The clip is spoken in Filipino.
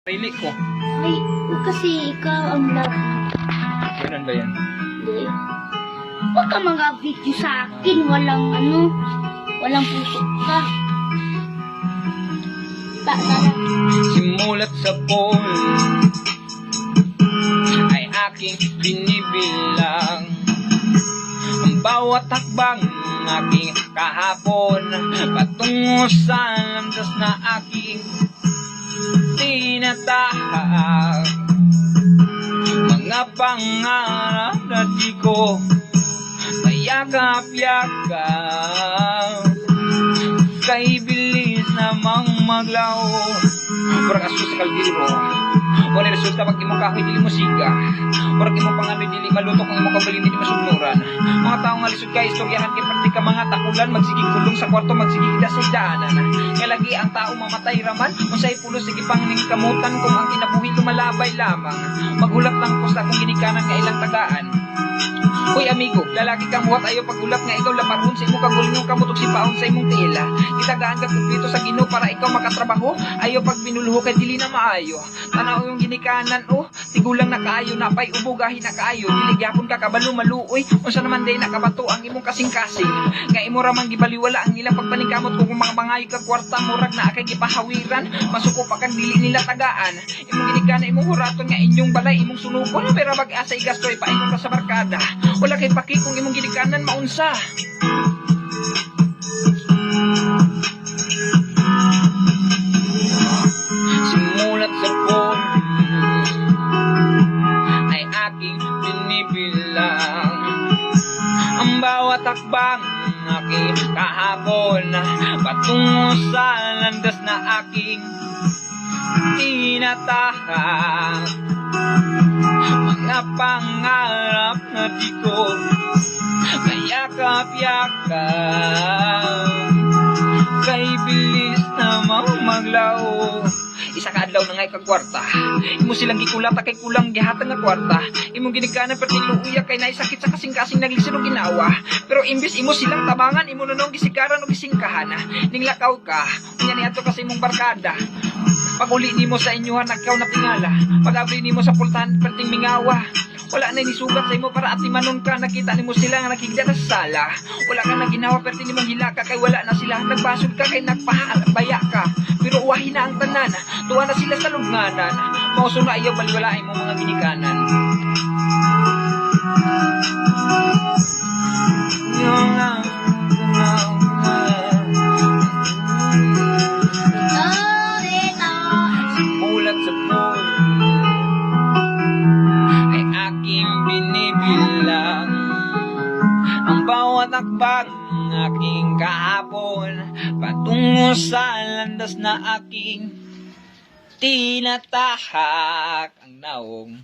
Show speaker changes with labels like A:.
A: Pili ko.
B: Ay, kasi ikaw ang lahat.
A: Ganun ba yan?
B: Hindi. Huwag ka mag-video sa akin. Walang pusok ka.
A: Simulat sa phone ay aking binibilang ang bawat hakbang aking kahapon patungo sa landas na aking tinatahak. Mga pangarap na di ko mayakap-yakap, kay bilis namang maglaw. Murag aso sa kaldero, wala resulta pag imong kahoy dili mo siga. Murag imong panganoy dili malutok ang imong kabalin dili masugnuran. Mga tao nga lisod kay istoryahan kay perti ka mga takulan, magsigig kulong sa kwarto, magsigig ida sa daanan. Kaya lagi ang tao mamatay raman, unsay pulo sige pang ning kamutan kung ang kinabuhi lumalabay lamang. Maghulap lang ko sa akong ginikanan nga ilang tagaan. Hoy amigo, lalaki kang buhat ayo pagulap nga ikaw laparon sa imong kagulingong kamutok si paon sa imong tila. Itagaan ka kumpleto sa Ginoo para ikaw makatrabaho. Ayo pag binulho kay dili na maayo. Tanaw yung ginikanan tigulang na kaayo na pay ubugahin na kaayo. Dili gyapon ka kabalo maluoy. Unsa naman day nakabato ang imong kasing-kasing. Nga imo ra man gibaliwala ang ilang pagpaningkamot kung mga bangayo kag kwarta murag na akay gipahawiran. Masuko pa kang dili nila tagaan. Imong ginikanan imong huraton nga inyong balay imong sunugon pero bag-asa igastoy pa imong ka sa barkada. Wala kay paki kung imong ginikanan maunsa. Simulat sa phone ay aking binibilang ang bawat hakbang aking kahapon patungo sa landas na aking tinatahak. Mga pangarap na di ko mayakap-yakap, kay bilis namang maglaw. Isa ka adlaw na ngay kag kwarta, imo silang gikulata kay kulang gihatag nga kwarta. Imong ginikanan perti luuya kay naisakit sa kasing-kasing naglisin og ginawa. Pero imbis imo silang tabangan, imo nunong gisikaran og gisingkahan. Ning lakaw ka, unya niadto ka sa imong barkada. Pag uli nimo sa inyohan nagkaw na tingala, pag abri nimo sa pultahan perting mingawa. Wala na nisugat sa imo para atimanon ka. Nakita nimo sila nga nakigda sa sala. Wala ka na ginawa perti nimong hilaka kay wala na sila. Nagbasod ka kay nagpahalbaya ka. Pero uwahin na ang tanan, tuwa na sila sa lugnanan. Mauso na ayaw baliwalain mo mga ginikanan. Simulat sa phone ay aking binibilang ang bawat hakbang aking kahapon patungo sa landas na aking tinatahak. Ang naong